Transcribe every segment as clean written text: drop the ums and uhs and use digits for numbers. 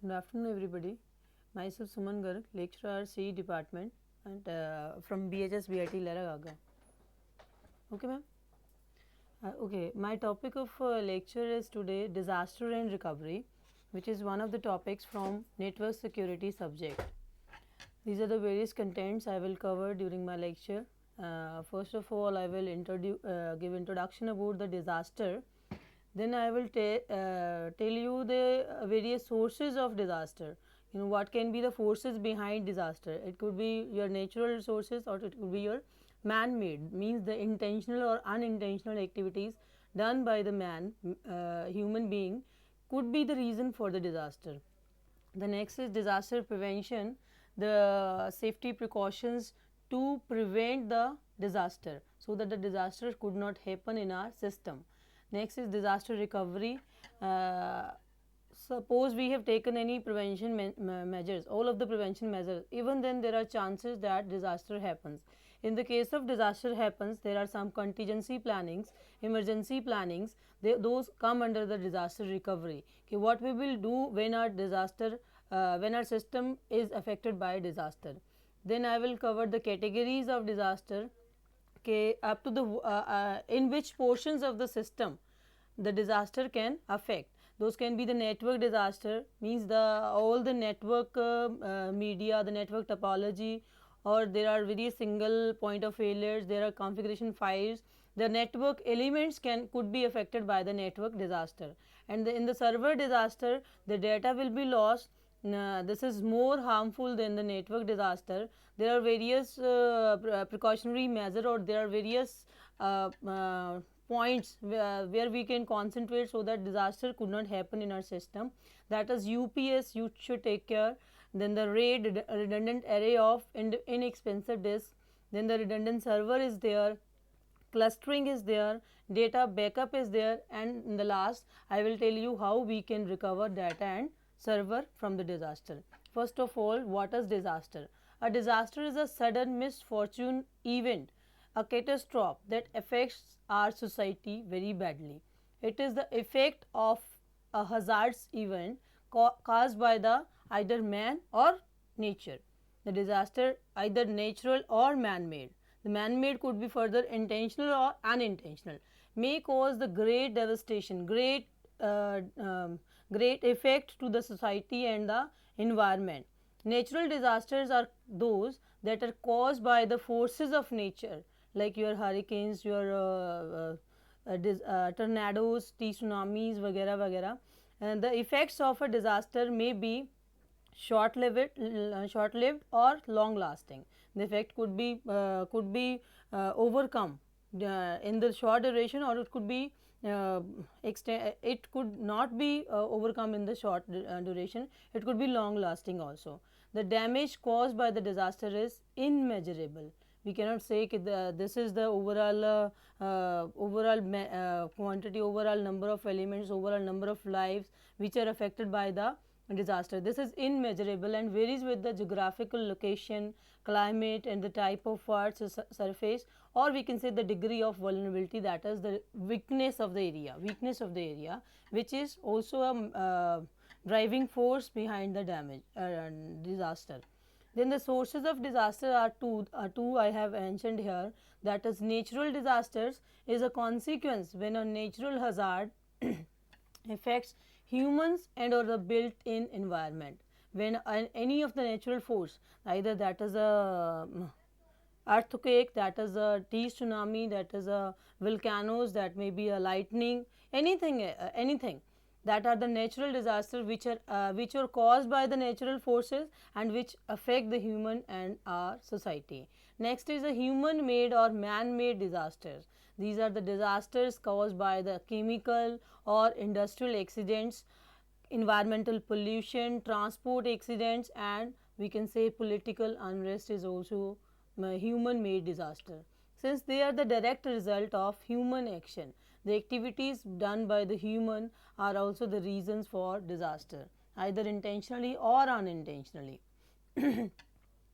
Good afternoon, everybody. Myself Suman Garg, lecturer CE department, and from BHS BIT Laragaga. Okay, ma'am. Okay, my topic of lecture is today disaster and recovery, which is one of the topics from network security subject. These are the various contents I will cover during my lecture. First of all, I will give introduction about the disaster. Then I will tell you the various sources of disaster. You know what can be the forces behind disaster. It could be your natural resources or it could be your man-made, means the intentional or unintentional activities done by the man, human being, could be the reason for the disaster. The next is disaster prevention, the safety precautions to prevent the disaster so that the disaster could not happen in our system. Next is disaster recovery. Uh, Suppose we have taken any prevention measures, all of the prevention measures, even then there are chances that disaster happens. In the case of disaster happens, there are some contingency plannings, emergency plannings, those come under the disaster recovery. Okay, what we will do when our disaster, when our system is affected by disaster. Then I will cover the categories of disaster, okay, up to the in which portions of the system the disaster can affect. Those can be the network disaster, means the all the network media, the network topology, or there are various single point of failures, there are configuration fires. The network elements could be affected by the network disaster, and in the server disaster the data will be lost. This is more harmful than the network disaster. There are various precautionary measure, or there are various points where we can concentrate so that disaster could not happen in our system. That is UPS, you should take care. Then the RAID, redundant array of inexpensive disk. Then the redundant server is there, clustering is there, data backup is there, and in the last I will tell you how we can recover data and server from the disaster. First of all, what is disaster? A disaster is a sudden misfortune event, a catastrophe that affects our society very badly. It is the effect of a hazardous event caused by the either man or nature. The disaster either natural or man-made. The man-made could be further intentional or unintentional. May cause the great devastation, great effect to the society and the environment. Natural disasters are those that are caused by the forces of nature, like your hurricanes, your tornadoes, tsunamis, वगैरह वगैरह. And the effects of a disaster may be short-lived or long-lasting. The effect could be overcome in the short duration, or it could be it could not be overcome in the short duration. It could be long-lasting also. The damage caused by the disaster is immeasurable. We cannot say that this is the overall quantity, overall number of elements, overall number of lives which are affected by the disaster. This is immeasurable and varies with the geographical location, climate, and the type of Earth's surface, or we can say the degree of vulnerability, that is the weakness of the area, which is also a driving force behind the damage disaster. Then the sources of disaster are two I have mentioned here. That is, natural disasters is a consequence when a natural hazard affects humans and or the built-in environment. When any of the natural force, either that is a earthquake, that is a tsunami, that is a volcanoes, that may be a lightning, anything that are the natural disasters which are caused by the natural forces and which affect the human and our society. Next is the human made or man made disasters. These are the disasters caused by the chemical or industrial accidents, environmental pollution, transport accidents, and we can say political unrest is also human made disaster. Since they are the direct result of human action, the activities done by the human are also the reasons for disaster, either intentionally or unintentionally.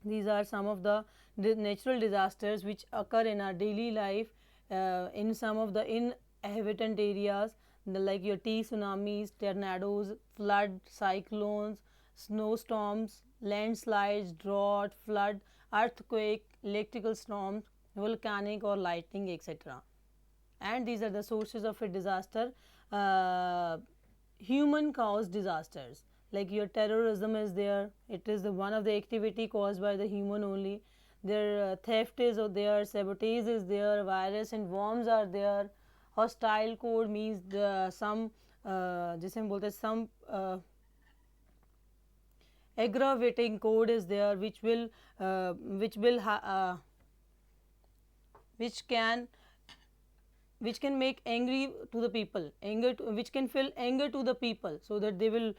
These are some of the natural disasters which occur in our daily life, in some of the inhabitant areas, like your tsunamis, tornadoes, flood, cyclones, snowstorms, landslides, drought, flood, earthquake, electrical storms, volcanic or lightning, etc. And these are the sources of a disaster. Human caused disasters, like your terrorism is there, it is the one of the activity caused by the human only. Their theft is there, sabotage is there, virus and worms are there. Hostile code means the some जिसे हम बोलते हैं some aggravating code is there which can make angry to the people, which can feel anger to the people, so that they will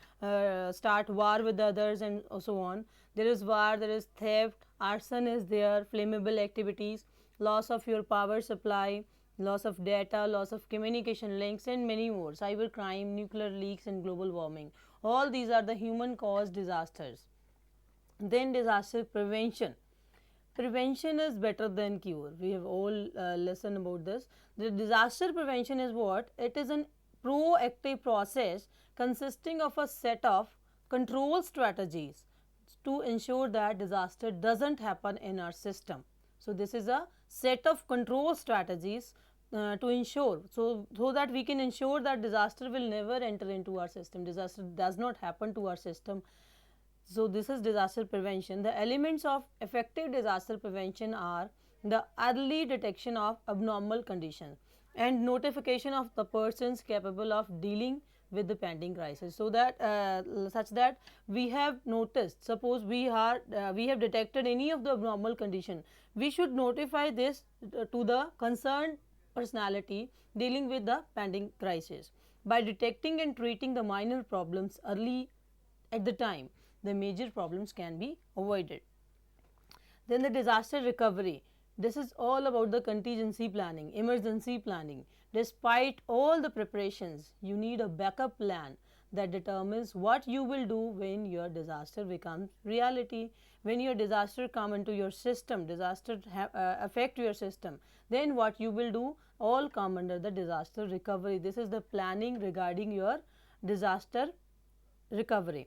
start war with the others and so on. There is war, there is theft, arson is there, flammable activities, loss of your power supply, loss of data, loss of communication links, and many more. Cyber crime, nuclear leaks, and global warming, all these are the human caused disasters. Then disaster prevention. Prevention is better than cure. We have all listened about this. The disaster prevention is what? It is a proactive process consisting of a set of control strategies to ensure that disaster doesn't happen in our system. So this is a set of control strategies to ensure, so that we can ensure that disaster will never enter into our system, disaster does not happen to our system. So this is disaster prevention. The elements of effective disaster prevention are the early detection of abnormal conditions and notification of the persons capable of dealing with the pending crisis, so that such that we have noticed, suppose we have detected any of the abnormal condition, we should notify this to the concerned personality dealing with the pending crisis. By detecting and treating the minor problems early at the time, the major problems can be avoided. Then the disaster recovery. This is all about the contingency planning, emergency planning. Despite all the preparations, you need a backup plan that determines what you will do when your disaster becomes reality. When your disaster come into your system, disaster affect your system, then what you will do all come under the disaster recovery. This is the planning regarding your disaster recovery.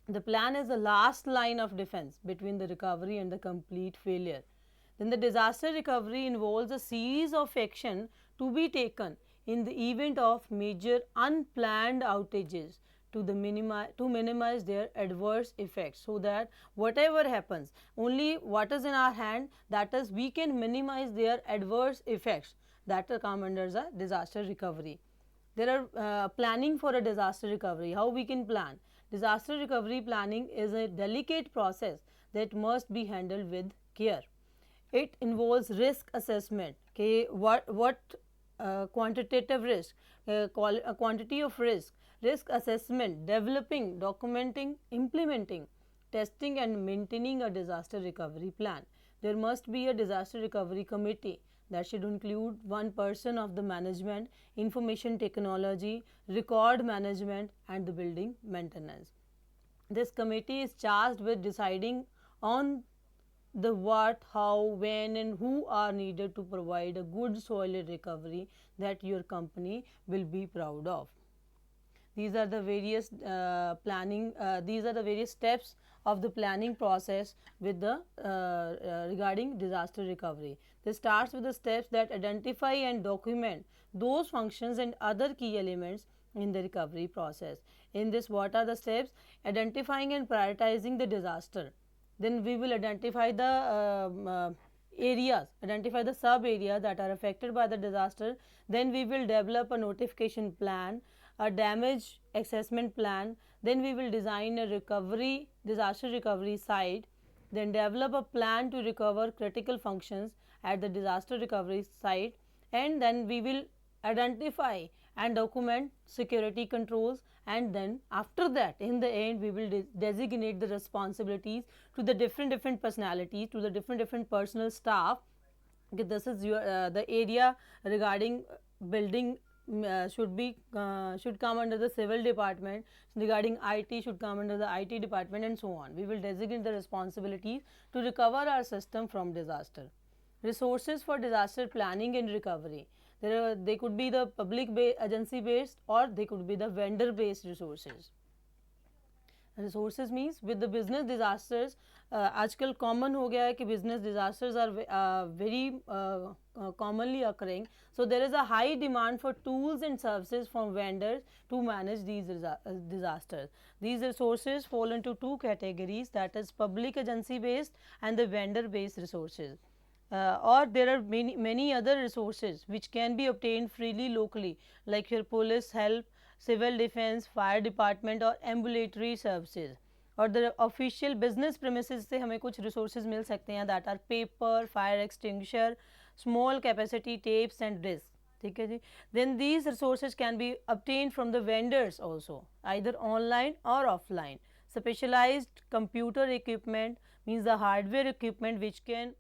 The plan is the last line of defense between the recovery and the complete failure. Then the disaster recovery involves a series of action to be taken in the event of major unplanned outages to minimize their adverse effects, so that whatever happens, only what is in our hand, that is we can minimize their adverse effects, that come under the disaster recovery. There are planning for a disaster recovery. How we can plan? Disaster recovery planning is a delicate process that must be handled with care. It involves risk assessment. Okay, what quantitative risk, quantity of risk, risk assessment, developing, documenting, implementing, testing, and maintaining a disaster recovery plan. There must be a disaster recovery committee that should include one person of the management, information technology, record management, and the building maintenance. This committee is charged with deciding on the what, how, when, and who are needed to provide a good soil recovery that your company will be proud of. These are the various these are the various steps of the planning process with the regarding disaster recovery. This starts with the steps that identify and document those functions and other key elements in the recovery process. In this, what are the steps? Identifying and prioritizing the disaster. Then we will identify the areas, identify the sub areas that are affected by the disaster. Then we will develop a notification plan, a damage assessment plan. Then we will design a disaster recovery site. Then develop a plan to recover critical functions at the disaster recovery site. And then we will identify and document security controls, and then after that, in the end, we will designate the responsibilities to the different personalities, to the different personal staff. Okay, this is your the area regarding building should come under the civil department, regarding IT should come under the IT department, and so on. We will designate the responsibilities to recover our system from disaster. Resources for disaster planning and recovery. They could be the public agency based, or they could be the vendor based resources. Resources means with the business disasters, आजकल common हो गया है कि business disasters are very commonly occurring, so there is a high demand for tools and services from vendors to manage these disasters. These resources fall into two categories, that is public agency based and the vendor based resources. Or there are many other resources which can be obtained freely locally, like your police help, civil defense, fire department or ambulatory services. और the official business premises से हमें कुछ resources मिल सकते हैं, that are paper, fire extinguisher, small capacity tapes and disc. ठीक है जी. Then these resources can be obtained from the vendors also, either online or offline. Specialized computer equipment means the hardware equipment which can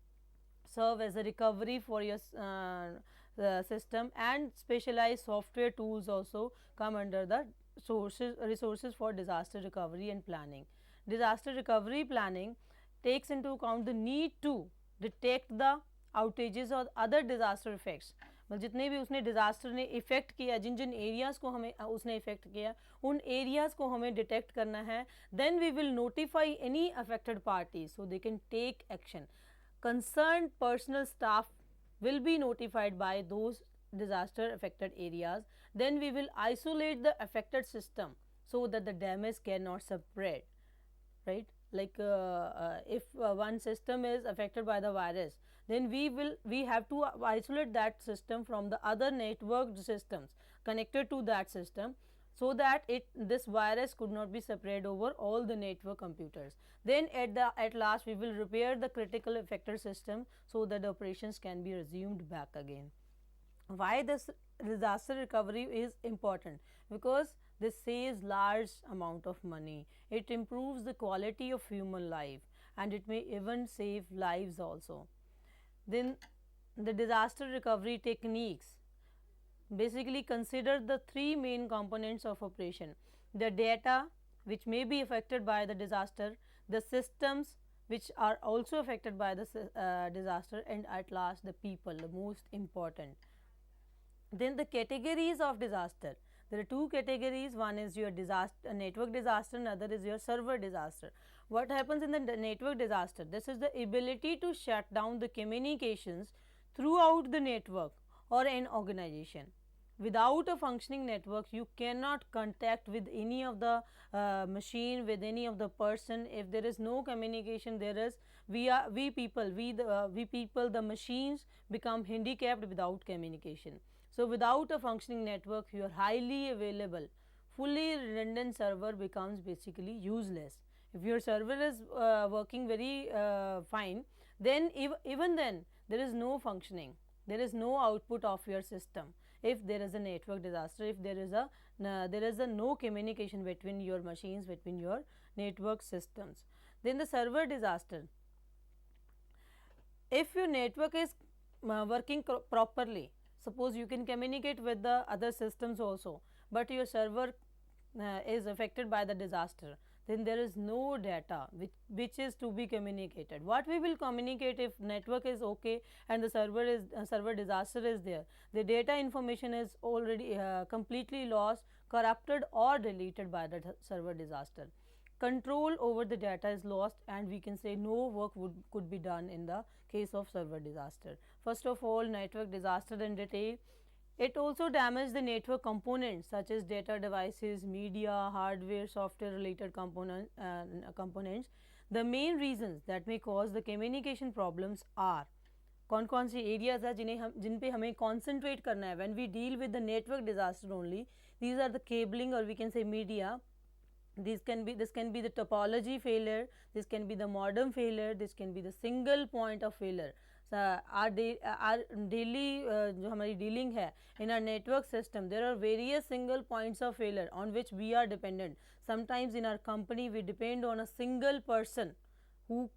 serve as a recovery for your system, and specialized software tools also come under the resources for disaster recovery and planning. Disaster recovery planning takes into account the need to detect the outages or other disaster effects. मतलब जितने भी उसने disaster ने effect किया, जिन जिन areas को हमें उसने effect किया, उन एरियाज़ को हमें डिटेक्ट करना है. Then we will notify any affected parties so they can take action. Concerned personal staff will be notified by those disaster affected areas. Then we will isolate the affected system so that the damage cannot spread, right? Like if one system is affected by the virus, then we have to isolate that system from the other networked systems connected to that system, so that this virus could not be spread over all the network computers. Then at last we will repair the critical affected system so that the operations can be resumed back again. Why this disaster recovery is important? Because this saves large amount of money, it improves the quality of human life, and it may even save lives also. Then the disaster recovery techniques basically consider the three main components of operation: the data which may be affected by the disaster, the systems which are also affected by the disaster, and at last the people, the most important. Then the categories of disaster. There are two categories. One is your disaster, network disaster, another is your server disaster. What happens in the network disaster? This is the ability to shut down the communications throughout the network or an organization. Without a functioning network, you cannot contact with any of the machine, with any of the person. If there is no communication, there is we people, the machines become handicapped without communication. So without a functioning network, your highly available, fully redundant server becomes basically useless. If your server is working very fine, then even then there is no functioning, there is no output of your system. If there is a network disaster, if there is a no communication between your machines, between your network systems. Then the server disaster. If your network is working properly, suppose you can communicate with the other systems also, but your server is affected by the disaster, then there is no data which is to be communicated. What we will communicate if network is okay and the server disaster is there? The data information is already completely lost, corrupted or deleted by the server disaster. Control over the data is lost, and we can say no work could be done in the case of server disaster. First of all, network disaster in detail. It also damages the network components such as data devices, media, hardware, software related components. The main reasons that may cause the communication problems are, कौन सी areas है जिन पे हमें concentrate करना है when we deal with the network disaster only. These are the cabling और we can say media. This can be the topology failure, this can be the modem failure, this can be the single point of failure. Our daily जो हमारी dealing है in our network system, there are various single points of failure on which we are dependent. Sometimes in our company we depend on a single person who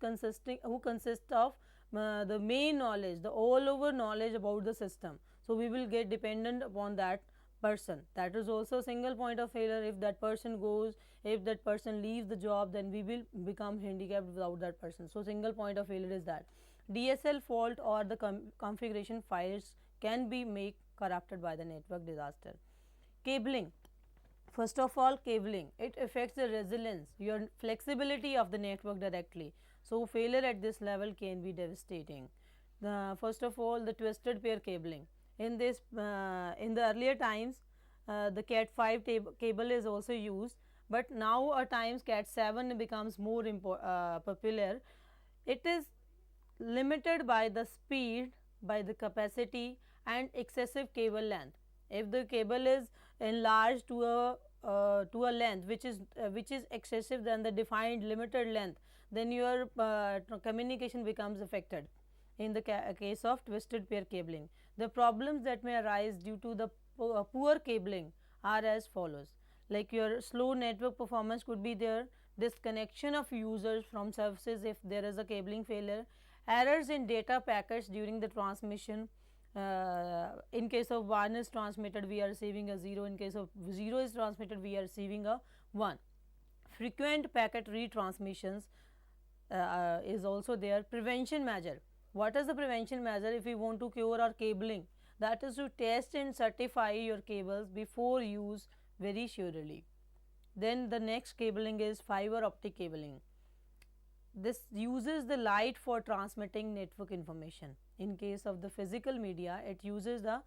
consists of the main knowledge, the all over knowledge about the system. So we will get dependent upon that person. That is also a single point of failure. If that person goes, if that person leaves the job, then we will become handicapped without that person. So single point of failure is that. DSL fault or the configuration files can be made corrupted by the network disaster. Cabling. First of all, cabling. It affects the resilience, your flexibility of the network directly. So, failure at this level can be devastating. First of all, the twisted pair cabling. In the earlier times, the Cat5 cable is also used, but now at times Cat7 becomes more popular. It is limited by the speed, by the capacity, and excessive cable length. If the cable is enlarged to a length which is excessive than the defined limited length, then your communication becomes affected. In the case of twisted pair cabling, the problems that may arise due to the poor cabling are as follows. Like your slow network performance could be there, disconnection of users from services if there is a cabling failure, errors in data packets during the transmission. In case of 1 is transmitted, we are receiving a 0. In case of 0 is transmitted, we are receiving a 1. Frequent packet retransmissions is also there. Prevention measure. What is the prevention measure if we want to cure our cabling? That is to test and certify your cables before use very surely. Then the next cabling is fiber optic cabling. This uses the light for transmitting network information. In case of the physical media, it uses the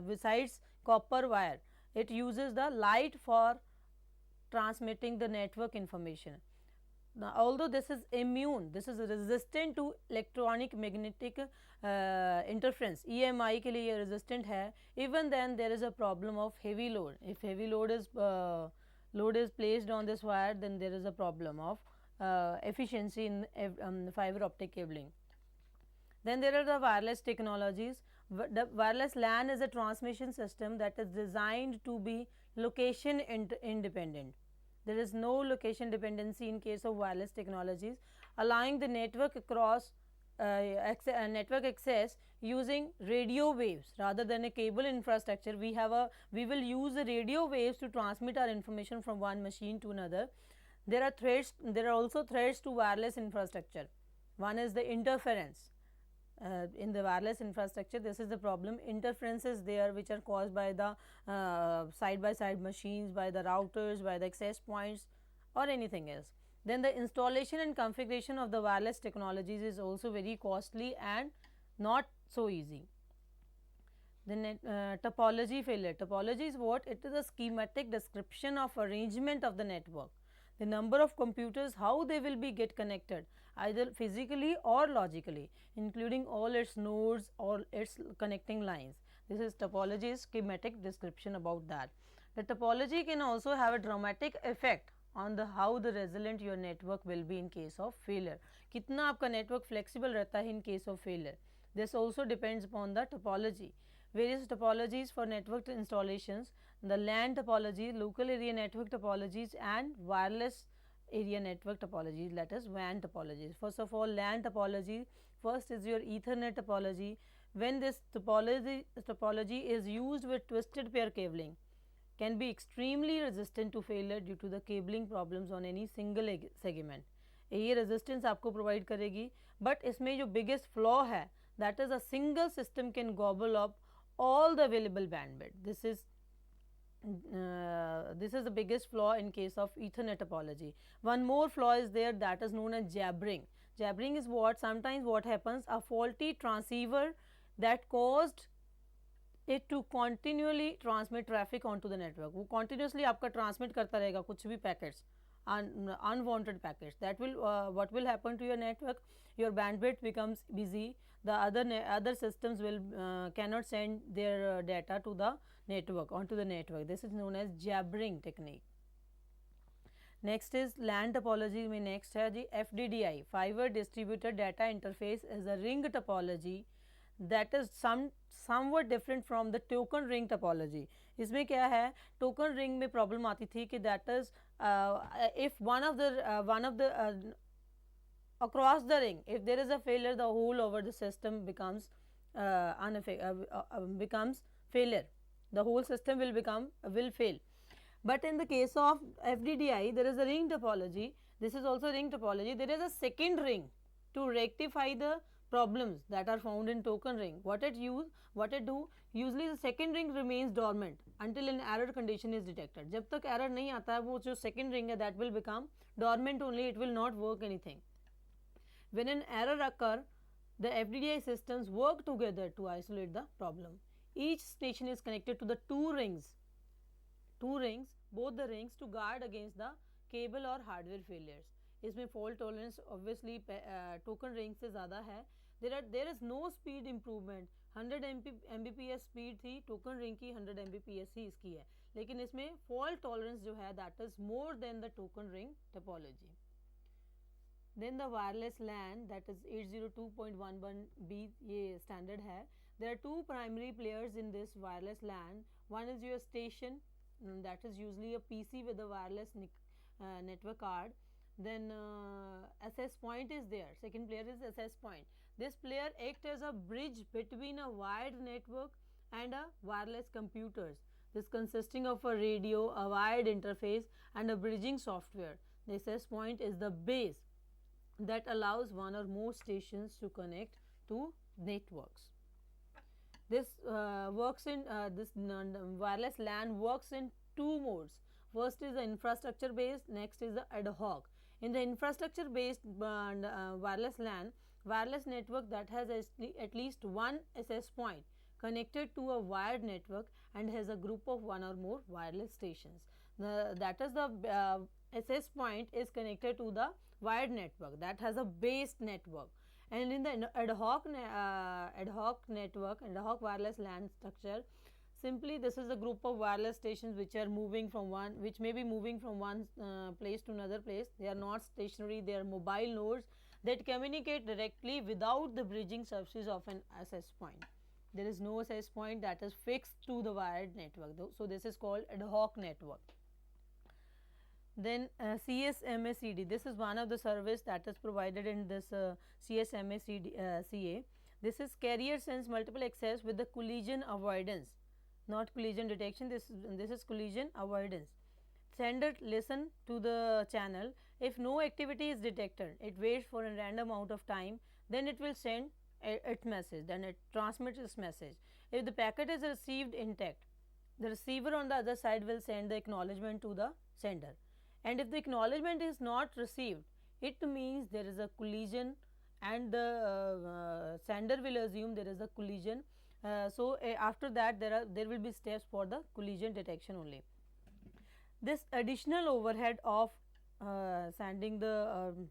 besides copper wire, it uses the light for transmitting the network information. Now, although this is immune, this is resistant to electronic magnetic interference, EMI के लिए resistant है. Even then there is a problem of heavy load. If heavy load is placed on this wire, then there is a problem of efficiency in fiber optic cabling. Then there are the wireless technologies. The wireless LAN is a transmission system that is designed to be location independent. There is no location dependency in case of wireless technologies, allowing the network network access using radio waves rather than a cable infrastructure. We will use the radio waves to transmit our information from one machine to another. There are also threats to wireless infrastructure. One is the interference. In the wireless infrastructure, this is the problem. Interferences there which are caused by the side by side machines, by the routers, by the access points, or anything else. Then the installation and configuration of the wireless technologies is also very costly and not so easy. Then topology failure. Topology is what? It is a schematic description of arrangement of the network. The number of computers, how they will be get connected, either physically or logically, including all its nodes or its connecting lines. This is topology, schematic description about that. The topology can also have a dramatic effect on the how the resilient your network will be in case of failure. कितना आपका network flexible रहता है in case of failure. This also depends upon the topology. Various topologies for network installations, the LAN topology, local area network topologies, and wireless area network topologies, that is WAN topologies. First of all, LAN topology, first is your Ethernet topology. When this topology is used with twisted pair cabling, can be extremely resistant to failure due to the cabling problems on any single segment. ये resistance आपको provide करेगी, but इसमें जो biggest flaw है, that is a single system can gobble up all the available bandwidth. This is the biggest flaw in case of Ethernet topology. One more flaw is there, that is known as jabbering. Jabbering is what? Sometimes what happens, a faulty transceiver that caused it to continually transmit traffic onto the network. वो continuously आपका transmit करता रहेगा कुछ भी packets, unwanted packets. That will what will happen to your network? Your bandwidth becomes busy. The other systems will cannot send their data to the network, onto the network. This is known as jabbering technique. Next is LAN topology में next है जी FDDI, Fiber Distributed Data Interface, is a ring topology that is somewhat different from the token ring topology. इसमें क्या है, token ring में problem आती थी कि that is if one of the across the ring, if there is a failure, the whole over the system becomes becomes failure. The whole system will fail. But in the case of FDDI, there is a ring topology. This is also ring topology. There is a second ring to rectify the problems that are found in token ring. What it do, usually the second ring remains dormant until an error condition is detected. जब तक error नहीं आता है वो जो second ring है that will become dormant only, it will not work anything. When an error occur, the FDDI systems work together to isolate the problem. Each station is connected to the two rings, both the rings, to guard against the cable or hardware failures. इसमें fault tolerance obviously token ring से ज़्यादा है. There is no speed improvement. 100 Mbps speed थी token ring की, 100 Mbps ही इसकी है, लेकिन इसमें फॉल्ट टॉलरेंस जो है that is more than the token ring topology. Then the wireless LAN that is 802.11b, ये स्टैंडर्ड है. There are two primary players in this wireless LAN. One is your station, that is usually a PC with a wireless network card. Then SS point is there. Second player is SS point. This player acts as a bridge between a wired network and a wireless computers. This consisting of a radio, a wired interface and a bridging software. The SS point is the base that allows one or more stations to connect to networks. This works in this wireless LAN works in two modes. First is the infrastructure based, next is the ad hoc. In the infrastructure based wireless LAN, wireless network that has at least one SS point connected to a wired network and has a group of one or more wireless stations. That is the SS point is connected to the wired network that has a base network. And in the ad hoc network, ad hoc wireless LAN structure, simply this is a group of wireless stations which are moving from which may be moving from one place to another place. They are not stationary, they are mobile nodes that communicate directly without the bridging services of an SS point. There is no SS point that is fixed to the wired network. So this is called ad hoc network. Then CSMA-CD, this is one of the service that is provided in this CSMA-CA. This is carrier sense multiple access with the collision avoidance, not collision detection. This is collision avoidance. Sender listen to the channel. If no activity is detected, it waits for a random amount of time, then it will send its message, then it transmits its message. If the packet is received intact, the receiver on the other side will send the acknowledgement to the sender. And if the acknowledgement is not received, it means there is a collision and the sender will assume there is a collision. So after that there will be steps for the collision detection only. This additional overhead of sending the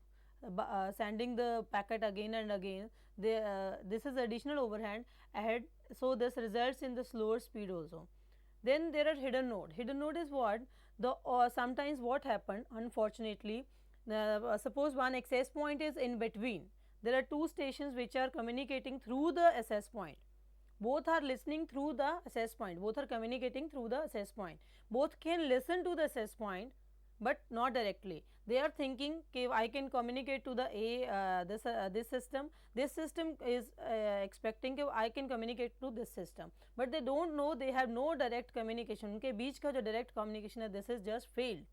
packet again and again, this is additional overhead ahead, so this results in the slower speed also. Then there are hidden node. Hidden node is what the sometimes what happened unfortunately, suppose one access point is in between. There are two stations which are communicating through the access point. Both are listening through the access point. Both are communicating through the access point. Both can listen to the access point, but not directly. They are thinking, okay, I can communicate to the this system. This system is expecting कि I can communicate to this system, but they don't know, they have no direct communication. उनके बीच का जो direct communication है, this is just failed.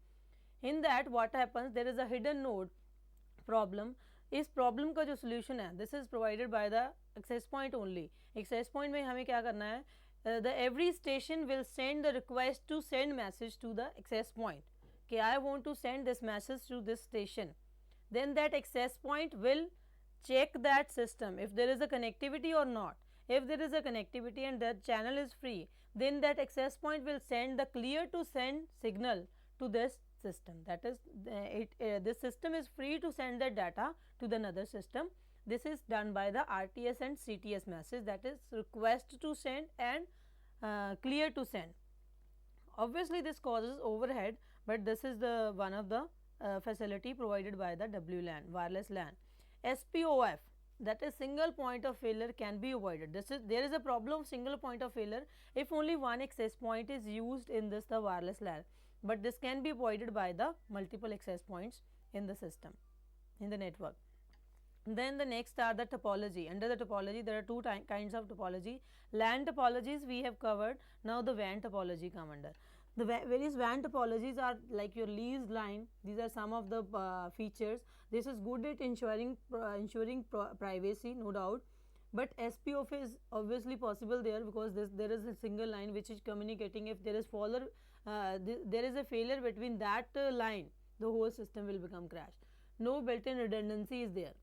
In that what happens, there is a hidden node problem. इस problem का जो solution है, this is provided by the access point only. Access point में हमें क्या करना है, the every station will send the request to send message to the access point कि I want to send this message to this station. Then that access point will check that system if there is a connectivity or not. If there is a connectivity and that channel is free, then that access point will send the clear to send signal to this system. That is this system is free to send that data to the another system. This is done by the RTS and CTS message, that is request to send and clear to send. Obviously this causes overhead, but this is the one of the facility provided by the WLAN, wireless LAN. SPOF, that is single point of failure, can be avoided. There is a problem of single point of failure if only one access point is used in this the wireless LAN, but this can be avoided by the multiple access points in the system, in the network. Then the next are the topology. Under the topology there are two kinds of topology. LAN topologies we have covered. Now the WAN topology come under. The various WAN topologies are like your leased line. These are some of the features. This is good at ensuring privacy, no doubt. But SPOF is obviously possible there, because there is a single line which is communicating. If there is there is a failure between that line, the whole system will become crash. No built-in redundancy is there.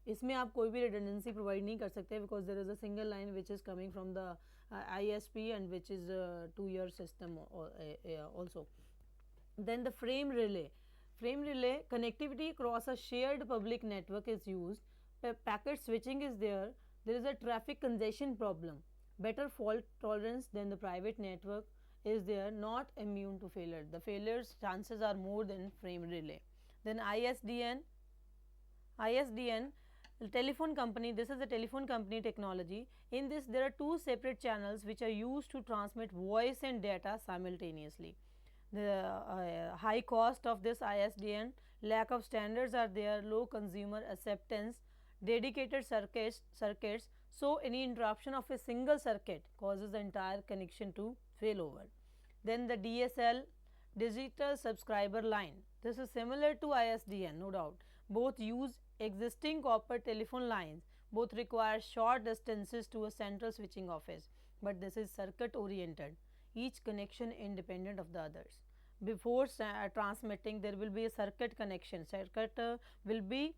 इसमें आप कोई भी redundancy provide नहीं कर सकते, because there is a single line which is coming from the ISP and which is to your system also. Then the frame relay. Frame relay connectivity across a shared public network is used. Packet switching is there. There is a traffic congestion problem. Better fault tolerance than the private network is there. Not immune to failure. The failures chances are more than frame relay. Then ISDN. Telephone company, this is a telephone company technology. In this there are two separate channels which are used to transmit voice and data simultaneously. The high cost of this ISDN, lack of standards are there, low consumer acceptance, dedicated circuits, so any interruption of a single circuit causes the entire connection to fail over. Then the DSL, digital subscriber line, this is similar to ISDN, no doubt. Both use existing copper telephone lines, both require short distances to a central switching office, but this is circuit oriented, each connection independent of the others. Before transmitting, there will be a circuit connection. Circuit will be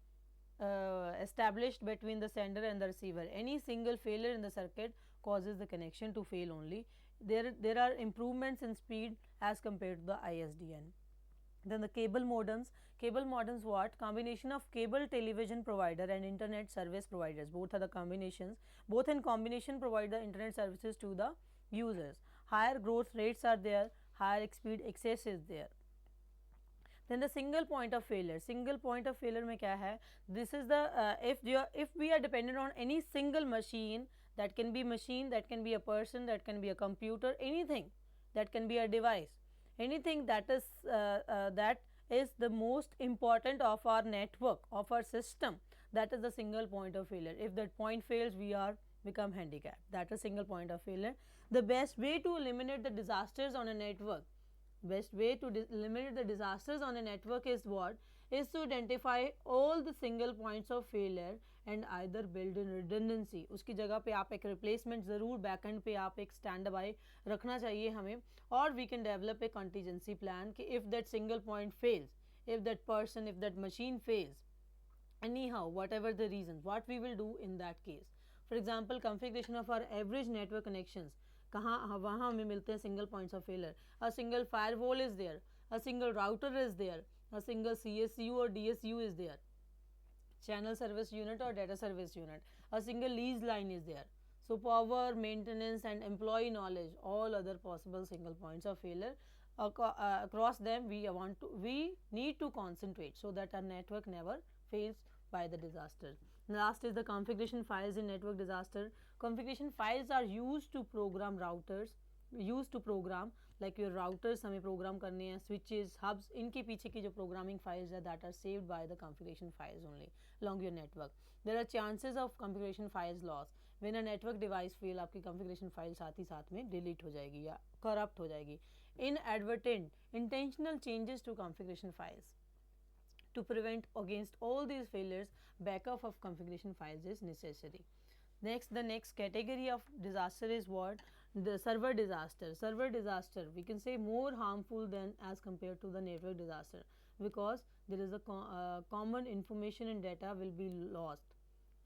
established between the sender and the receiver. Any single failure in the circuit causes the connection to fail only. There are improvements in speed as compared to the ISDN. Then the cable modems. Cable modems what? Combination of cable television provider and internet service providers. Both are the combinations. Both in combination provide the internet services to the users. Higher growth rates are there. Higher speed access is there. Then the single point of failure. Single point of failure में क्या है? This is the if we are dependent on any single machine, that can be machine, that can be a person, that can be a computer, anything, that can be a device, anything that is the most important of our network, of our system, that is the single point of failure. If that point fails, we are become handicapped. That is single point of failure. The best way to eliminate the disasters on a network, best way to eliminate the disasters on a network is what? Is to identify all the single points of failure and either build in redundancy. उसकी जगह पे आप एक replacement ज़रूर backend पे आप एक standby रखना चाहिए हमें, और we can develop a contingency plan कि if that single point fails, if that person, if that machine fails, anyhow whatever the reasons, what we will do in that case. For example, configuration of our average network connections, कहाँ वहाँ हमें मिलते हैं single points of failure. A single firewall is there, a single router is there, a single CSU or DSU is there, channel service unit or data service unit, a single lease line is there. So power, maintenance and employee knowledge, all other possible single points of failure, across them we need to concentrate so that our network never fails by the disaster. Last is the configuration files in network disaster. Configuration files are used to program routers, used to program like your routers हमें program करने हैं, switches, hubs, इनके पीछे की जो programming files है that are saved by the configuration files only along your network. There are chances of configuration files loss. When a network device fail, आपकी configuration file साथ ही साथ में delete हो जाएगी या corrupt हो जाएगी. Inadvertent, intentional changes to configuration files. To prevent against all these failures, backup of configuration files is necessary. Next, the next category of disaster is what? The server disaster. Server disaster, we can say more harmful than as compared to the network disaster, because there is a common information and data will be lost.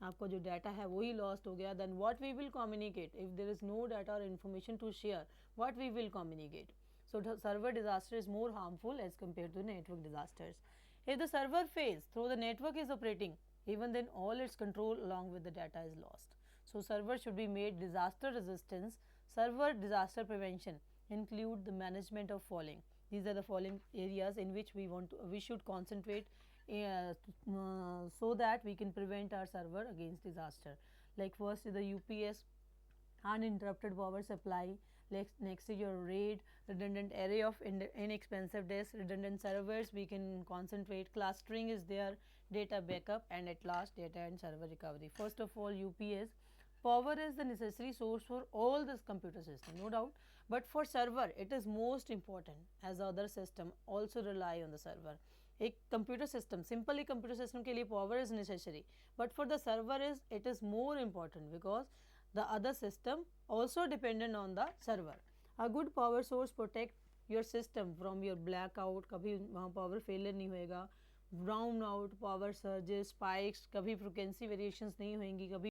आपका जो data है वही lost हो गया. Then what we will communicate? If there is no data or information to share, what we will communicate? So the server disaster is more harmful as compared to network disasters. If the server fails though the network is operating, even then all its control along with the data is lost. So server should be made disaster resistance. Server disaster prevention include the management of following. These are the following areas in which we should concentrate so that we can prevent our server against disaster. Like first is the UPS, uninterrupted power supply. Next is your RAID, redundant array of inexpensive disks, redundant servers, we can concentrate. Clustering is there, data backup, and at last data and server recovery. First of all, UPS, power is the necessary source for all this computer system, no doubt, but for server it is most important as the other system also rely on the server. एक computer system simply computer system के लिए power is necessary, but for the server is it is more important because the other system also dependent on the server. A good power source protect your system from your black out, कभी वहाँ power failure नहीं होएगा, brown out, power surges, spikes, कभी frequency variations नहीं होंगी, कभी